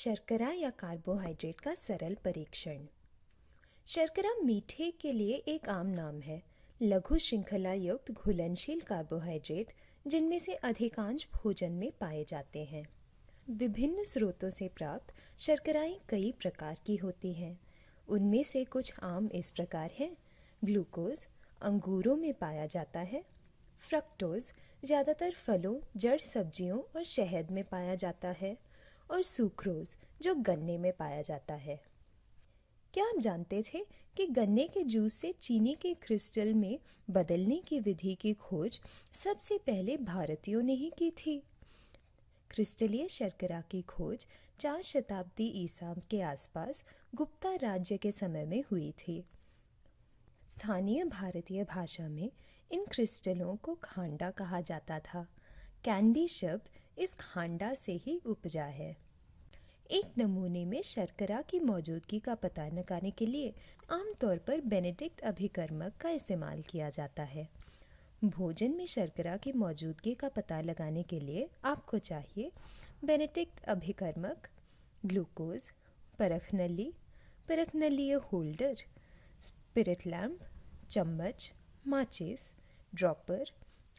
शर्करा या कार्बोहाइड्रेट का सरल परीक्षण। शर्करा मीठे के लिए एक आम नाम है। लघु श्रृंखला युक्त घुलनशील कार्बोहाइड्रेट जिनमें से अधिकांश भोजन में पाए जाते हैं। विभिन्न स्रोतों से प्राप्त शर्कराएं कई प्रकार की होती हैं। उनमें से कुछ आम इस प्रकार हैं। ग्लूकोज अंगूरों में पाया जाता है। फ्रक्टोज ज़्यादातर फलों, जड़ सब्जियों और शहद में पाया जाता है। और सुक्रोज जो गन्ने में पाया जाता है। क्या आप जानते थे कि गन्ने के जूस से चीनी के क्रिस्टल में बदलने की विधि की खोज सबसे पहले भारतीयों ने ही की थी। क्रिस्टलीय शर्करा की खोज 4 शताब्दी ईसा के आसपास गुप्ता राज्य के समय में हुई थी। स्थानीय भारतीय भाषा में इन क्रिस्टलों को खांडा कहा जाता था। कैंडी शब्द इस खांडा से ही उपजा है। एक नमूने में शर्करा की मौजूदगी का पता लगाने के लिए आमतौर पर बेनेडिक्ट अभिकर्मक का इस्तेमाल किया जाता है। भोजन में शर्करा की मौजूदगी का पता लगाने के लिए आपको चाहिए बेनेडिक्ट अभिकर्मक, ग्लूकोज, परखनली, परखनलीय होल्डर, स्पिरिट लैम्प, चम्मच, माचिस, ड्रॉपर,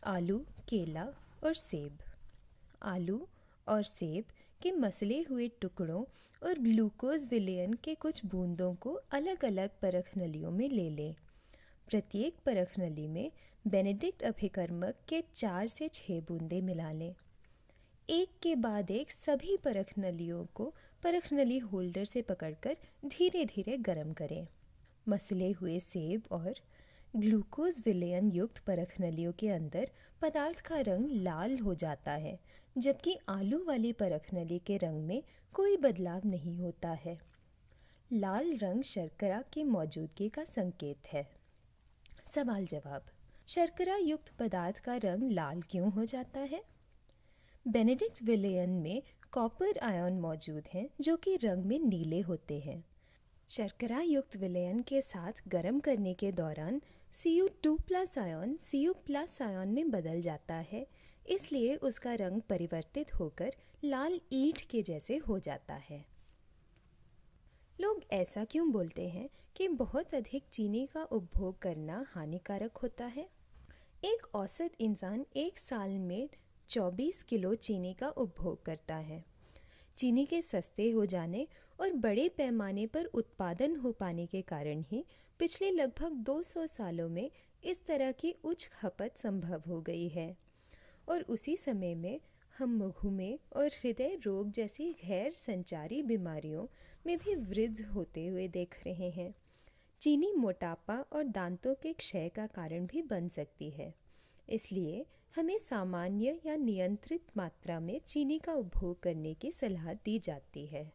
आलू, केला और सेब। आलू और सेब के मसले हुए टुकड़ों और ग्लूकोज विलयन के कुछ बूंदों को अलग अलग परखनलियों में ले लें। प्रत्येक परखनली में बेनेडिक्ट अभिकर्मक के 4 से 6 बूंदें मिला लें। एक के बाद एक सभी परखनलियों को परखनली होल्डर से पकड़कर धीरे धीरे गर्म करें। मसले हुए सेब और ग्लूकोज विलयन युक्त परखनलियों के अंदर पदार्थ का रंग लाल हो जाता है, जबकि आलू वाली परखनली के रंग में कोई बदलाव नहीं होता है। लाल रंग शर्करा की मौजूदगी का संकेत है। सवाल जवाब। शर्करा युक्त पदार्थ का रंग लाल क्यों हो जाता है? बेनेडिक्ट विलयन में कॉपर आयन मौजूद हैं जो कि रंग में नीले होते हैं। शर्करा युक्त विलयन के साथ गर्म करने के दौरान Cu2+ आयन Cu+ आयन में बदल जाता है, इसलिए उसका रंग परिवर्तित होकर लाल ईंट के जैसे हो जाता है। लोग ऐसा क्यों बोलते हैं कि बहुत अधिक चीनी का उपभोग करना हानिकारक होता है? एक औसत इंसान एक साल में 24 किलो चीनी का उपभोग करता है। चीनी के सस्ते हो जाने और बड़े पैमाने पर उत्पादन हो पाने के कारण ही पिछले लगभग 200 सालों में इस तरह की उच्च खपत संभव हो गई है। और उसी समय में हम मधुमेह और हृदय रोग जैसी गैर संचारी बीमारियों में भी वृद्धि होते हुए देख रहे हैं। चीनी मोटापा और दांतों के क्षय का कारण भी बन सकती है। इसलिए हमें सामान्य या नियंत्रित मात्रा में चीनी का उपभोग करने की सलाह दी जाती है।